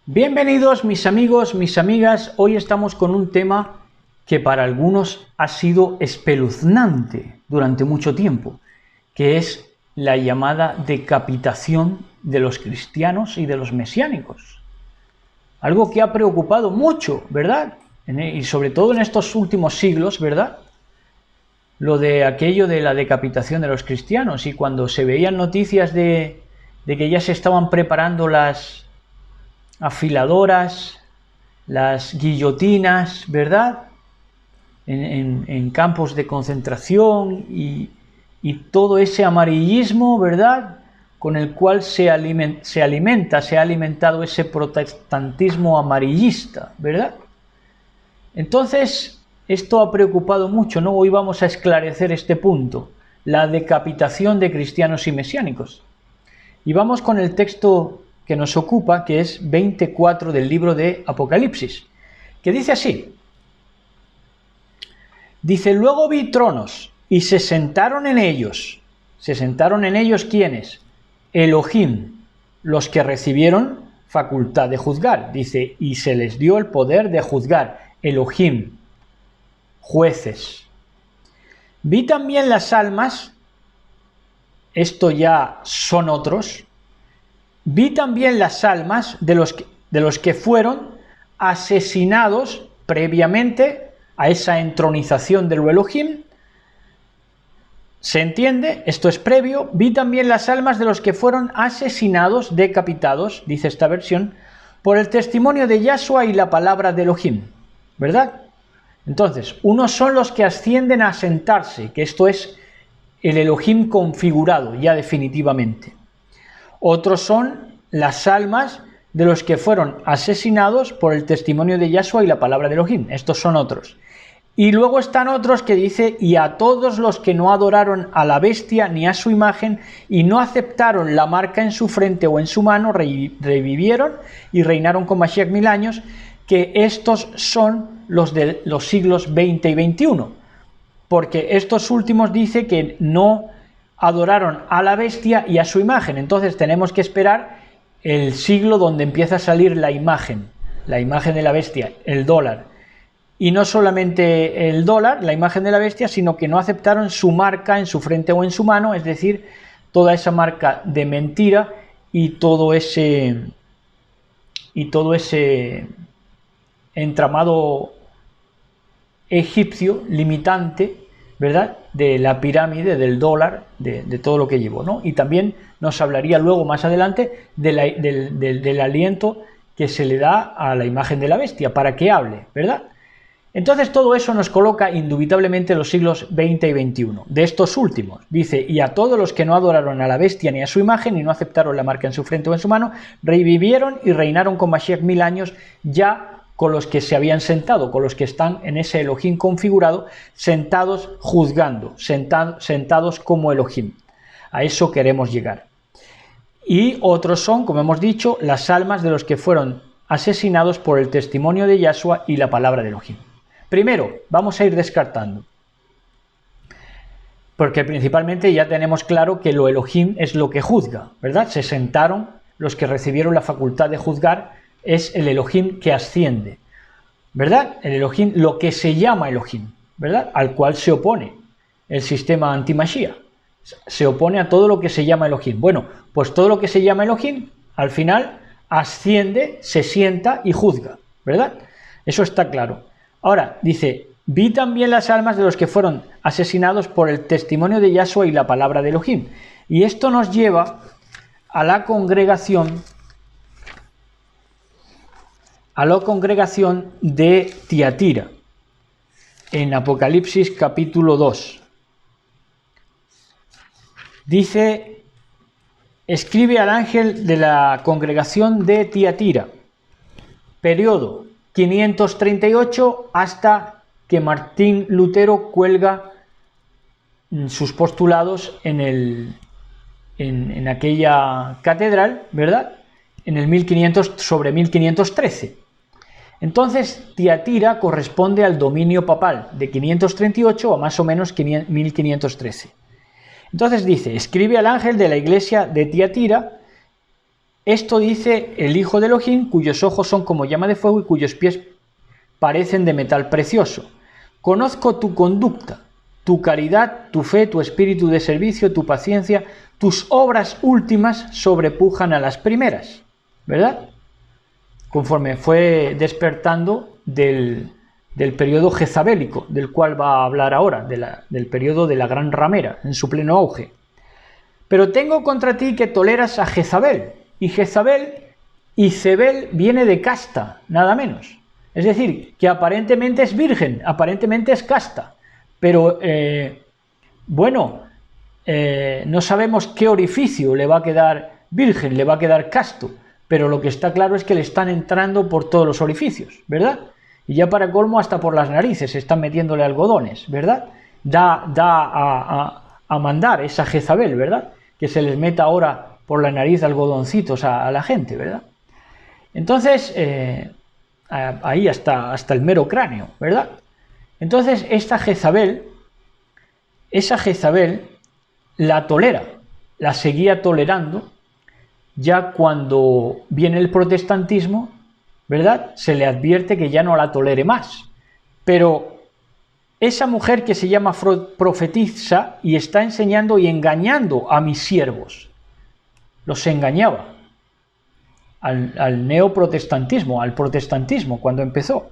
Bienvenidos mis amigos, mis amigas. Hoy estamos con un tema que para algunos ha sido espeluznante durante mucho tiempo, que es la llamada decapitación de los cristianos y de los mesiánicos. Algo que ha preocupado mucho, ¿verdad? Y sobre todo en estos últimos siglos, ¿verdad? Lo de aquello de la decapitación de los cristianos, y cuando se veían noticias de que ya se estaban preparando las afiladoras, las guillotinas, ¿verdad? En campos de concentración y todo ese amarillismo, ¿verdad? Con el cual se ha alimentado ese protestantismo amarillista, ¿verdad? Entonces, esto ha preocupado mucho, ¿no? Hoy vamos a esclarecer este punto, la decapitación de cristianos y mesiánicos. Y vamos con el texto que nos ocupa, que es 24 del libro de Apocalipsis, que dice así. Dice, luego vi tronos y se sentaron en ellos. ¿Se sentaron en ellos quiénes? Elohim, los que recibieron facultad de juzgar. Dice, y se les dio el poder de juzgar. Elohim, jueces. Vi también las almas, esto ya son otros. Vi también las almas de los que fueron asesinados previamente a esa entronización del Elohim. ¿Se entiende? Esto es previo. Vi también las almas de los que fueron asesinados, decapitados, dice esta versión, por el testimonio de Yahshua y la palabra de Elohim. ¿Verdad? Entonces, unos son los que ascienden a sentarse, que esto es el Elohim configurado ya definitivamente. Otros son las almas de los que fueron asesinados por el testimonio de Yahshua y la palabra de Elohim. Estos son otros. Y luego están otros que dice, y a todos los que no adoraron a la bestia ni a su imagen y no aceptaron la marca en su frente o en su mano, revivieron y reinaron con Mashiach 1000 años, que estos son los de los siglos 20 y 21. Porque estos últimos dice que no adoraron a la bestia y a su imagen. Entonces tenemos que esperar el siglo donde empieza a salir la imagen de la bestia, el dólar. Y no solamente el dólar, la imagen de la bestia, sino que no aceptaron su marca en su frente o en su mano, es decir, toda esa marca de mentira y todo ese entramado egipcio limitante, ¿verdad?, de la pirámide, del dólar, de todo lo que llevó, ¿no? Y también nos hablaría luego más adelante del aliento que se le da a la imagen de la bestia para que hable, ¿verdad? Entonces todo eso nos coloca indubitablemente en los siglos 20 y 21. De estos últimos, dice, y a todos los que no adoraron a la bestia ni a su imagen y no aceptaron la marca en su frente o en su mano, revivieron y reinaron con Mashiach 1000 años, ya con los que se habían sentado, con los que están en ese Elohim configurado, sentados juzgando, sentados como Elohim. A eso queremos llegar. Y otros son, como hemos dicho, las almas de los que fueron asesinados por el testimonio de Yahshua y la palabra de Elohim. Primero, vamos a ir descartando, porque principalmente ya tenemos claro que lo Elohim es lo que juzga, ¿verdad? Se sentaron los que recibieron la facultad de juzgar, es el Elohim que asciende, ¿verdad? El Elohim, lo que se llama Elohim, ¿verdad? Al cual se opone el sistema anti-Mashiach. Se opone a todo lo que se llama Elohim. Bueno, pues todo lo que se llama Elohim, al final asciende, se sienta y juzga, ¿verdad? Eso está claro. Ahora, dice, vi también las almas de los que fueron asesinados por el testimonio de Yahshua y la palabra de Elohim. Y esto nos lleva a la congregación de Tiatira, en Apocalipsis capítulo 2. Dice, escribe al ángel de la congregación de Tiatira, periodo 538 hasta que Martín Lutero cuelga sus postulados en aquella catedral, ¿verdad?, en el 1500, sobre 1513. Entonces, Tiatira corresponde al dominio papal de 538 a más o menos 1513. Entonces dice, escribe al ángel de la iglesia de Tiatira, Esto dice el hijo de Elohim, cuyos ojos son como llama de fuego y cuyos pies parecen de metal precioso. Conozco tu conducta, tu caridad, tu fe, tu espíritu de servicio, tu paciencia, tus obras últimas sobrepujan a las primeras, ¿verdad? Conforme fue despertando del periodo jezabélico, del cual va a hablar ahora, del periodo de la gran ramera, en su pleno auge. Pero tengo contra ti que toleras a Jezabel, y Jezabel y Zebel viene de casta, nada menos. Es decir, que aparentemente es virgen, aparentemente es casta, pero no sabemos qué orificio le va a quedar virgen, le va a quedar casto, pero lo que está claro es que le están entrando por todos los orificios, ¿verdad? Y ya para colmo hasta por las narices están metiéndole algodones, ¿verdad? Da a mandar esa Jezabel, ¿verdad? Que se les meta ahora por la nariz algodoncitos a la gente, ¿verdad? Entonces, ahí hasta el mero cráneo, ¿verdad? Entonces, esa Jezabel la tolera, la seguía tolerando, ya cuando viene el protestantismo, ¿verdad? Se le advierte que ya no la tolere más. Pero esa mujer que se llama profetiza y está enseñando y engañando a mis siervos, los engañaba al neoprotestantismo, al protestantismo cuando empezó,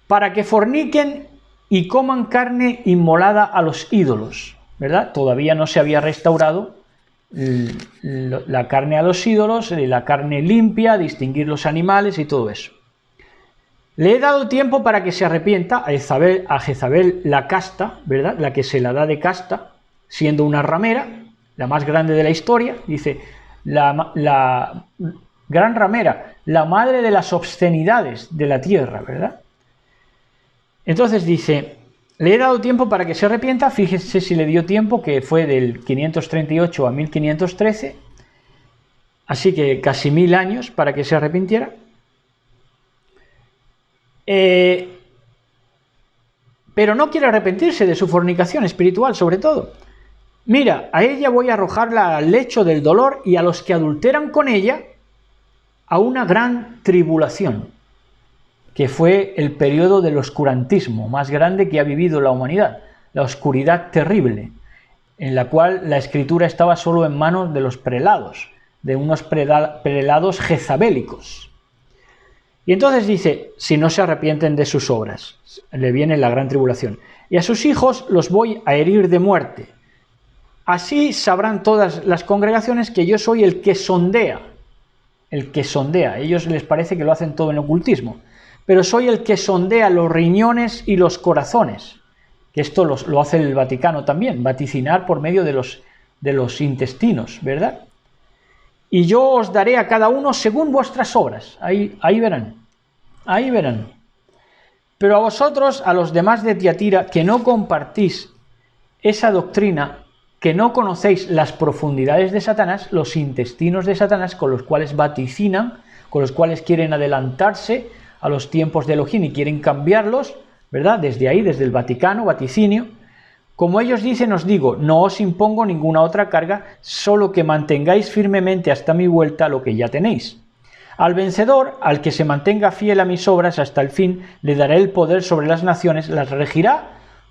para que forniquen y coman carne inmolada a los ídolos, ¿verdad? Todavía no se había restaurado la carne a los ídolos, la carne limpia, distinguir los animales y todo eso. Le he dado tiempo para que se arrepienta a Jezabel la casta, ¿verdad? La que se la da de casta, siendo una ramera, la más grande de la historia, dice, la gran ramera, la madre de las obscenidades de la tierra, ¿verdad? Entonces dice, le he dado tiempo para que se arrepienta, fíjese si le dio tiempo, que fue del 538 a 1513, así que casi 1000 años para que se arrepintiera. Pero no quiere arrepentirse de su fornicación espiritual, sobre todo. Mira, a ella voy a arrojarla al lecho del dolor y a los que adulteran con ella a una gran tribulación, que fue el periodo del oscurantismo más grande que ha vivido la humanidad, la oscuridad terrible, en la cual la escritura estaba solo en manos de los prelados, de unos prelados jezabélicos. Y entonces dice, si no se arrepienten de sus obras, le viene la gran tribulación, y a sus hijos los voy a herir de muerte. Así sabrán todas las congregaciones que yo soy el que sondea. A ellos les parece que lo hacen todo en ocultismo, pero soy el que sondea los riñones y los corazones, que esto lo hace el Vaticano también, vaticinar por medio de los intestinos, ¿verdad? Y yo os daré a cada uno según vuestras obras. Ahí verán. Pero a vosotros, a los demás de Tiatira, que no compartís esa doctrina, que no conocéis las profundidades de Satanás, los intestinos de Satanás, con los cuales vaticinan, con los cuales quieren adelantarse a los tiempos de Elohim y quieren cambiarlos, ¿verdad? Desde ahí, desde el Vaticano, vaticinio. Como ellos dicen, os digo, no os impongo ninguna otra carga, solo que mantengáis firmemente hasta mi vuelta lo que ya tenéis. Al vencedor, al que se mantenga fiel a mis obras hasta el fin, le daré el poder sobre las naciones, las regirá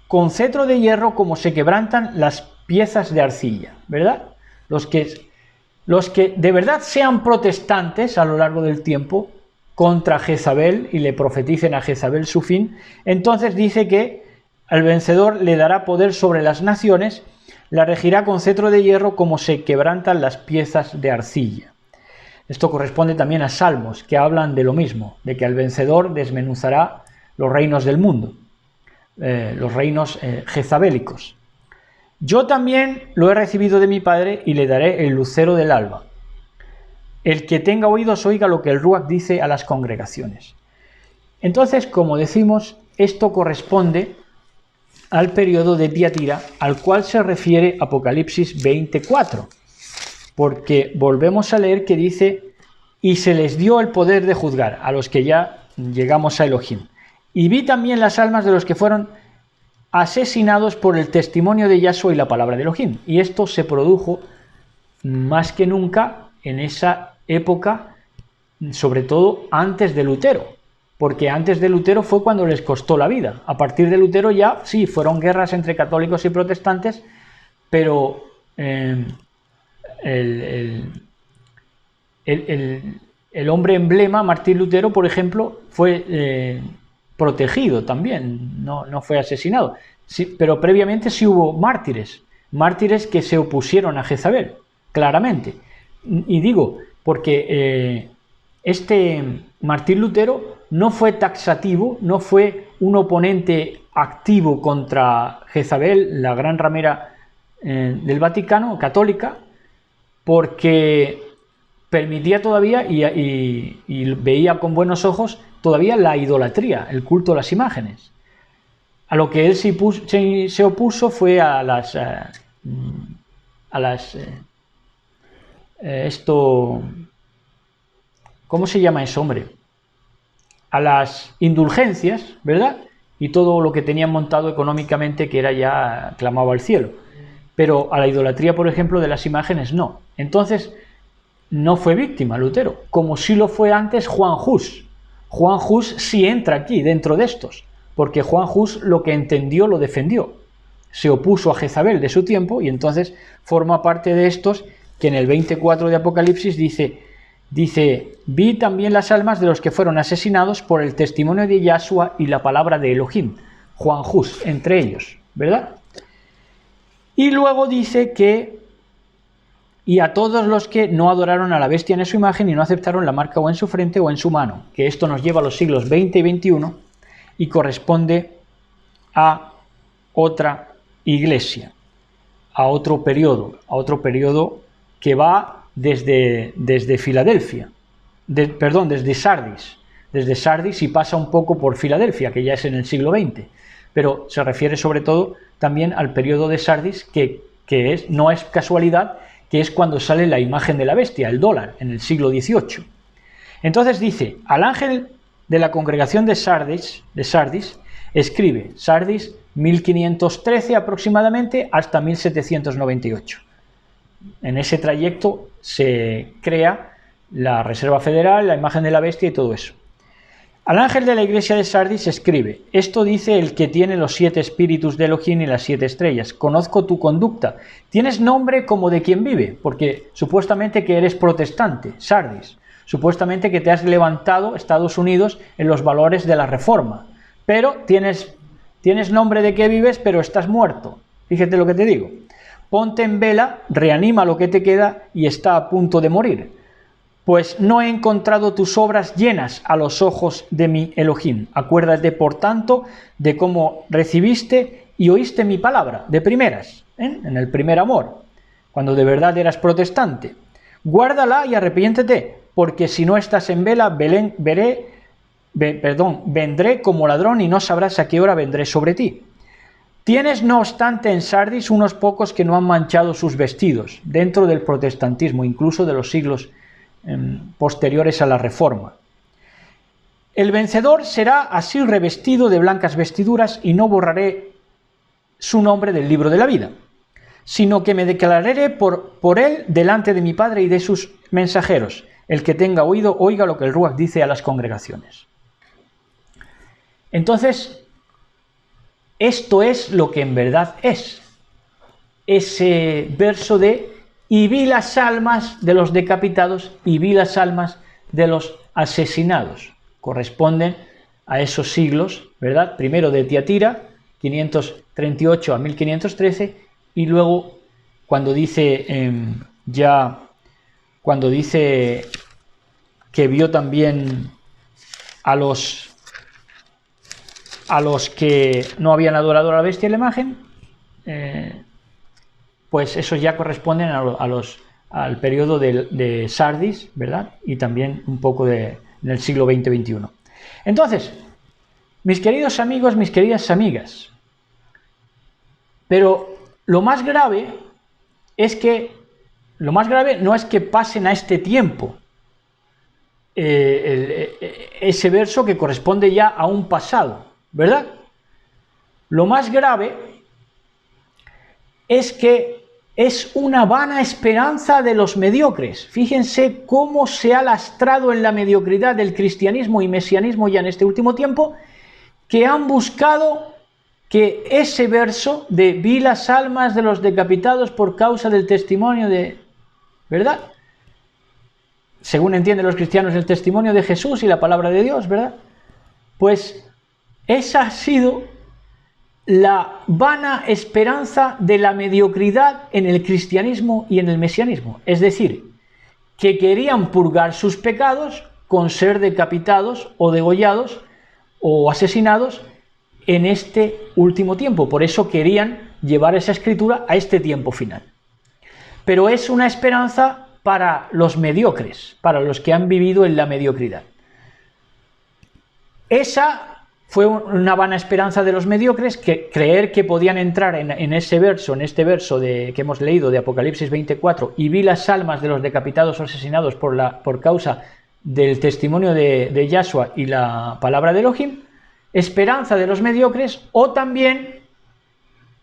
con cetro de hierro como se quebrantan las piezas de arcilla, ¿verdad? Los que de verdad sean protestantes a lo largo del tiempo contra Jezabel y le profeticen a Jezabel su fin, entonces dice que al vencedor le dará poder sobre las naciones, la regirá con cetro de hierro como se quebrantan las piezas de arcilla. Esto corresponde también a Salmos, que hablan de lo mismo, de que al vencedor desmenuzará los reinos del mundo, los reinos jezabélicos. Yo también lo he recibido de mi Padre y le daré el lucero del alba. El que tenga oídos oiga lo que el Ruach dice a las congregaciones. Entonces, como decimos, esto corresponde al periodo de Tiatira, al cual se refiere Apocalipsis 24, porque volvemos a leer que dice, y se les dio el poder de juzgar, a los que ya llegamos a Elohim. Y vi también las almas de los que fueron asesinados por el testimonio de Yahshua y la palabra de Elohim. Y esto se produjo más que nunca en esa época, sobre todo antes de Lutero, porque antes de Lutero fue cuando les costó la vida. A partir de Lutero ya sí, fueron guerras entre católicos y protestantes, pero el hombre emblema, Martín Lutero, por ejemplo, fue protegido también, no fue asesinado. Sí, pero previamente sí hubo mártires que se opusieron a Jezabel, claramente. Y digo, porque este Martín Lutero no fue taxativo, no fue un oponente activo contra Jezabel, la gran ramera del Vaticano, católica, porque permitía todavía y veía con buenos ojos todavía la idolatría, el culto a las imágenes. A lo que él se opuso fue a las ¿cómo se llama eso, hombre? A las indulgencias, ¿verdad? Y todo lo que tenían montado económicamente, que era ya clamaba al cielo. Pero a la idolatría, por ejemplo, de las imágenes, no. Entonces, no fue víctima Lutero, como sí lo fue antes Juan Hus. Juan Hus sí entra aquí, dentro de estos, porque Juan Hus lo que entendió lo defendió. Se opuso a Jezabel de su tiempo y entonces forma parte de estos que en el 24 de Apocalipsis dice, vi también las almas de los que fueron asesinados por el testimonio de Yahshua y la palabra de Elohim. Juan Hus, entre ellos, ¿verdad? Y luego dice que y a todos los que no adoraron a la bestia en su imagen y no aceptaron la marca o en su frente o en su mano, que esto nos lleva a los siglos XX y XXI y corresponde a otra iglesia, a otro periodo que va desde Filadelfia, desde Sardis y pasa un poco por Filadelfia, que ya es en el siglo XX, pero se refiere sobre todo también al periodo de Sardis, que no es casualidad, que es cuando sale la imagen de la bestia, el dólar, en el siglo XVIII. Entonces dice, al ángel de la congregación de Sardis, escribe, Sardis 1513 aproximadamente hasta 1798. En ese trayecto se crea la Reserva Federal, la imagen de la bestia y todo eso. Al ángel de la iglesia de Sardis escribe, esto dice el que tiene los 7 espíritus de Elohim y las 7 estrellas, conozco tu conducta, tienes nombre como de quien vive, porque supuestamente que eres protestante, Sardis, supuestamente que te has levantado Estados Unidos en los valores de la Reforma, pero tienes nombre de que vives, pero estás muerto, fíjate lo que te digo, ponte en vela, reanima lo que te queda y está a punto de morir. Pues no he encontrado tus obras llenas a los ojos de mi Elohim. Acuérdate, por tanto, de cómo recibiste y oíste mi palabra, de primeras, en el primer amor, cuando de verdad eras protestante. Guárdala y arrepiéntete, porque si no estás en vela, vendré como ladrón y no sabrás a qué hora vendré sobre ti. Tienes, no obstante, en Sardis unos pocos que no han manchado sus vestidos, dentro del protestantismo, incluso de los siglos posteriores a la Reforma. El vencedor será así revestido de blancas vestiduras y no borraré su nombre del libro de la vida, sino que me declararé por él delante de mi Padre y de sus mensajeros. El que tenga oído, oiga lo que el Ruach dice a las congregaciones. Entonces, esto es lo que en verdad es. Ese verso de y vi las almas de los decapitados y vi las almas de los asesinados. Corresponden a esos siglos, ¿verdad? Primero de Tiatira, 538 a 1513, y luego cuando dice que vio también a los que no habían adorado a la bestia y la imagen, pues esos ya corresponden al periodo de Sardis, ¿verdad? Y también un poco en el siglo XX-XXI. Entonces, mis queridos amigos, mis queridas amigas, pero lo más grave no es que pasen a este tiempo ese verso que corresponde ya a un pasado, ¿verdad? Lo más grave es que es una vana esperanza de los mediocres. Fíjense cómo se ha lastrado en la mediocridad del cristianismo y mesianismo ya en este último tiempo, que han buscado que ese verso de vi las almas de los decapitados por causa del testimonio de... ¿verdad? Según entienden los cristianos, el testimonio de Jesús y la palabra de Dios, ¿verdad? Pues esa ha sido la vana esperanza de la mediocridad en el cristianismo y en el mesianismo. Es decir, que querían purgar sus pecados con ser decapitados o degollados o asesinados en este último tiempo. Por eso querían llevar esa escritura a este tiempo final. Pero es una esperanza para los mediocres, para los que han vivido en la mediocridad. Esa fue una vana esperanza de los mediocres, que creer que podían entrar en ese verso, en este verso que hemos leído de Apocalipsis 24, y vi las almas de los decapitados o asesinados por causa del testimonio de Yahshua y la palabra de Elohim, esperanza de los mediocres, o también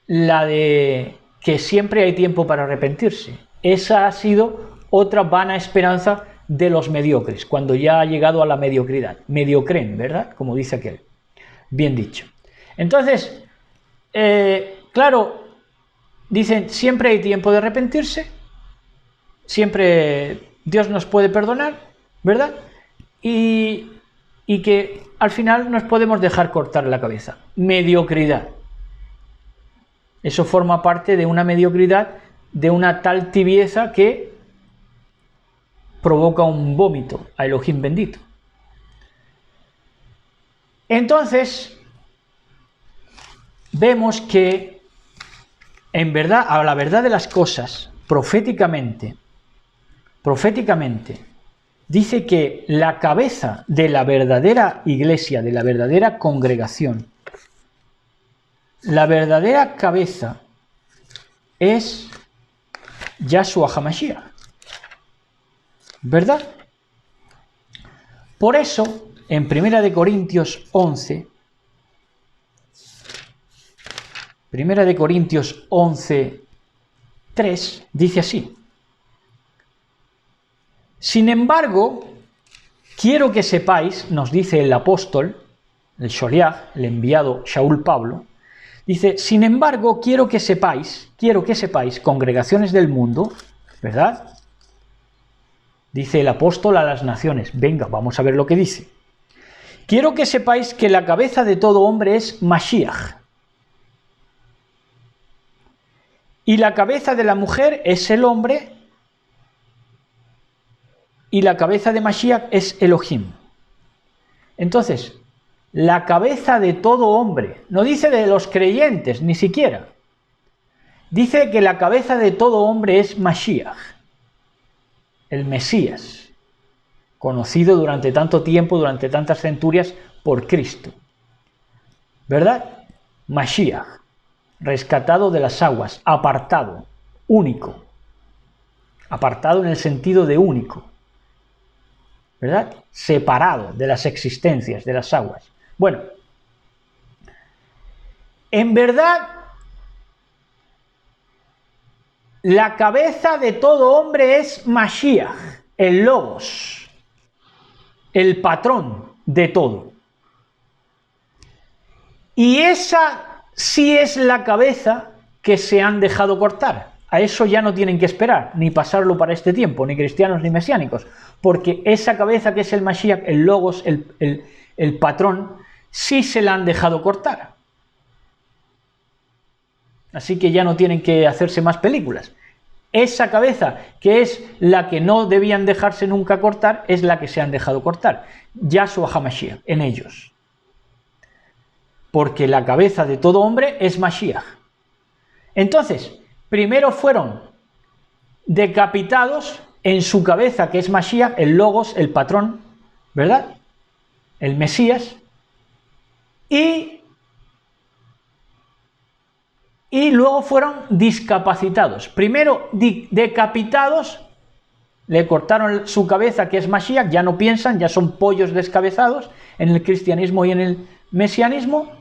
la de que siempre hay tiempo para arrepentirse. Esa ha sido otra vana esperanza de los mediocres, cuando ya ha llegado a la mediocridad. Mediocren, ¿verdad? Como dice aquel. Bien dicho. Entonces, claro, dicen, siempre hay tiempo de arrepentirse, siempre Dios nos puede perdonar, ¿verdad? Y que al final nos podemos dejar cortar la cabeza. Mediocridad. Eso forma parte de una mediocridad, de una tal tibieza que provoca un vómito a Elohim bendito. Entonces, vemos que, en verdad, a la verdad de las cosas, proféticamente, dice que la cabeza de la verdadera iglesia, de la verdadera congregación, la verdadera cabeza es Yahshua HaMashiach, ¿verdad? Por eso, en 1 Corintios 11, 3, dice así: sin embargo, quiero que sepáis, nos dice el apóstol, el Sholiach, el enviado Shaul Pablo, dice, sin embargo, quiero que sepáis, congregaciones del mundo, ¿verdad? Dice el apóstol a las naciones. Venga, vamos a ver lo que dice. Quiero que sepáis que la cabeza de todo hombre es Mashiach. Y la cabeza de la mujer es el hombre. Y la cabeza de Mashiach es Elohim. Entonces, la cabeza de todo hombre, no dice de los creyentes, ni siquiera. Dice que la cabeza de todo hombre es Mashiach, el Mesías, conocido durante tanto tiempo, durante tantas centurias, por Cristo. ¿Verdad? Mashiach, rescatado de las aguas, apartado, único. Apartado en el sentido de único. ¿Verdad? Separado de las existencias, de las aguas. Bueno, en verdad, la cabeza de todo hombre es Mashiach, el Logos, el patrón de todo. Y esa sí es la cabeza que se han dejado cortar. A eso ya no tienen que esperar, ni pasarlo para este tiempo, ni cristianos ni mesiánicos, porque esa cabeza que es el Mashiach, el Logos, el patrón, sí se la han dejado cortar. Así que ya no tienen que hacerse más películas. Esa cabeza, que es la que no debían dejarse nunca cortar, es la que se han dejado cortar. Yahshua HaMashiach, en ellos. Porque la cabeza de todo hombre es Mashiach. Entonces, primero fueron decapitados en su cabeza, que es Mashiach, el Logos, el patrón, ¿verdad? El Mesías. Y luego fueron discapacitados. Primero decapitados, le cortaron su cabeza, que es Mashiach, ya no piensan, ya son pollos descabezados en el cristianismo y en el mesianismo.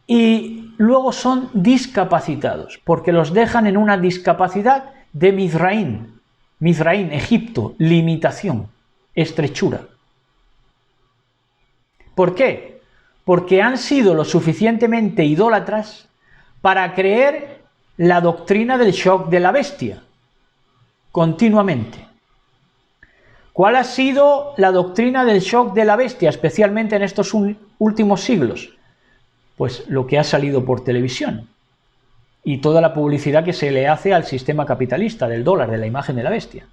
Y luego son discapacitados, porque los dejan en una discapacidad de Mizraín. Mizraín, Egipto, limitación, estrechura. ¿Por qué? Porque han sido lo suficientemente idólatras para creer la doctrina del shock de la bestia, continuamente. ¿Cuál ha sido la doctrina del shock de la bestia, especialmente en estos últimos siglos? Pues lo que ha salido por televisión y toda la publicidad que se le hace al sistema capitalista del dólar, de la imagen de la bestia.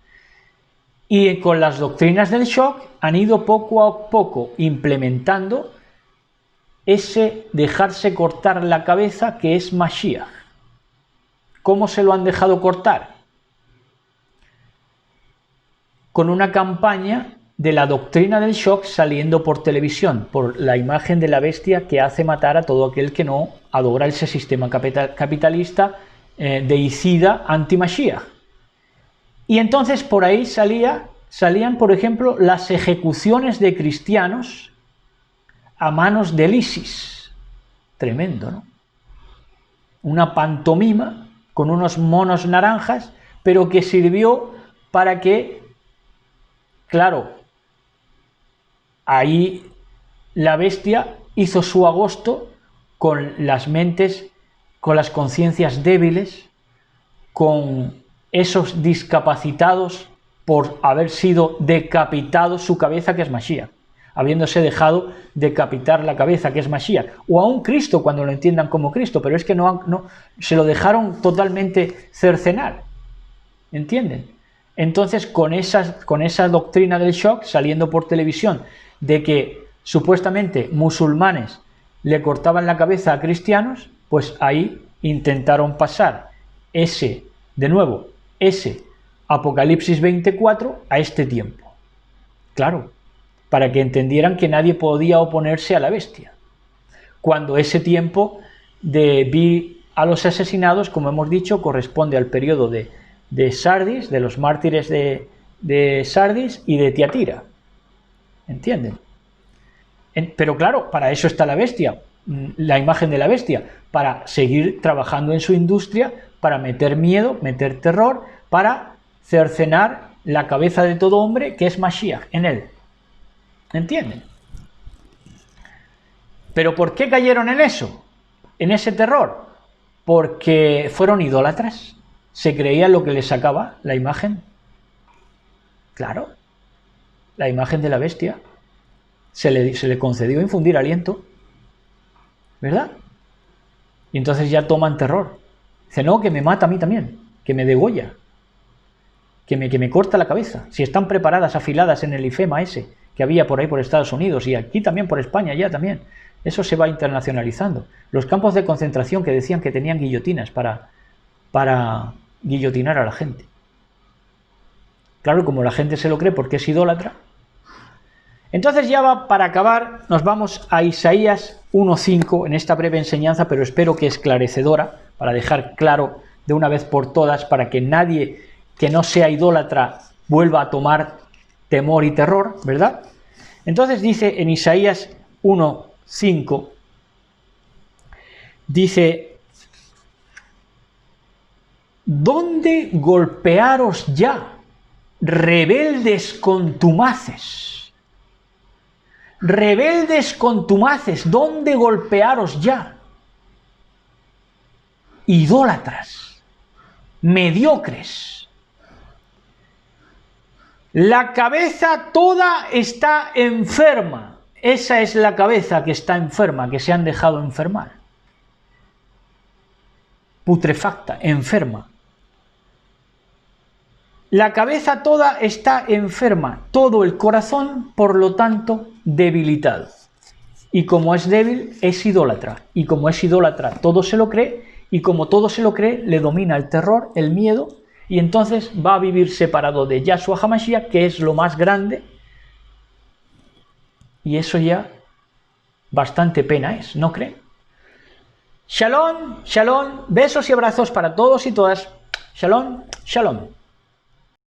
Y con las doctrinas del shock han ido poco a poco implementando ese dejarse cortar la cabeza que es Mashiach. ¿Cómo se lo han dejado cortar? Con una campaña de la doctrina del shock saliendo por televisión, por la imagen de la bestia que hace matar a todo aquel que no adora ese sistema capitalista deicida anti-Mashiach. Y entonces por ahí salían, por ejemplo, las ejecuciones de cristianos a manos del ISIS. Tremendo, ¿no? Una pantomima con unos monos naranjas, pero que sirvió para que, claro, ahí la bestia hizo su agosto con las mentes, con las conciencias débiles, con esos discapacitados por haber sido decapitado su cabeza, que es Mashiach, habiéndose dejado decapitar la cabeza, que es Mashiach, o a un Cristo cuando lo entiendan como Cristo, pero es que no se lo dejaron totalmente cercenar, ¿entienden? Entonces con esa doctrina del shock saliendo por televisión de que supuestamente musulmanes le cortaban la cabeza a cristianos, pues ahí intentaron pasar ese Apocalipsis 24 a este tiempo. Claro, para que entendieran que nadie podía oponerse a la bestia. Cuando ese tiempo de vi a los asesinados, como hemos dicho, corresponde al periodo de Sardis, de los mártires de Sardis y de Tiatira. ¿Entienden? Pero claro, para eso está la bestia, la imagen de la bestia, para seguir trabajando en su industria, para meter miedo, meter terror, para cercenar la cabeza de todo hombre, que es Mashiach, en él. ¿Entienden? ¿Pero por qué cayeron en eso? En ese terror. Porque fueron idólatras. Se creían lo que les sacaba la imagen. Claro. La imagen de la bestia. Se le concedió infundir aliento. ¿Verdad? Y entonces ya toman terror. Dice, no, que me mata a mí también. Que me degolla. Que me corta la cabeza. Si están preparadas, afiladas en el IFEMA ese que había por ahí por Estados Unidos y aquí también por España ya también. Eso se va internacionalizando. Los campos de concentración que decían que tenían guillotinas para guillotinar a la gente. Claro, como la gente se lo cree porque es idólatra. Entonces ya para acabar nos vamos a Isaías 1.5 en esta breve enseñanza, pero espero que esclarecedora, para dejar claro de una vez por todas, para que nadie que no sea idólatra vuelva a tomar temor y terror, ¿verdad? Entonces dice en Isaías 1.5, dice, ¿dónde golpearos ya, rebeldes contumaces? Rebeldes contumaces, ¿dónde golpearos ya? Idólatras, mediocres. La cabeza toda está enferma. Esa es la cabeza que está enferma, que se han dejado enfermar. Putrefacta, enferma. La cabeza toda está enferma, todo el corazón, por lo tanto, debilitado. Y como es débil, es idólatra. Y como es idólatra, todo se lo cree. Y como todo se lo cree, le domina el terror, el miedo. Y entonces va a vivir separado de Yahshua HaMashiach, que es lo más grande. Y eso ya bastante pena es, ¿no creen? Shalom, shalom, besos y abrazos para todos y todas. Shalom, shalom.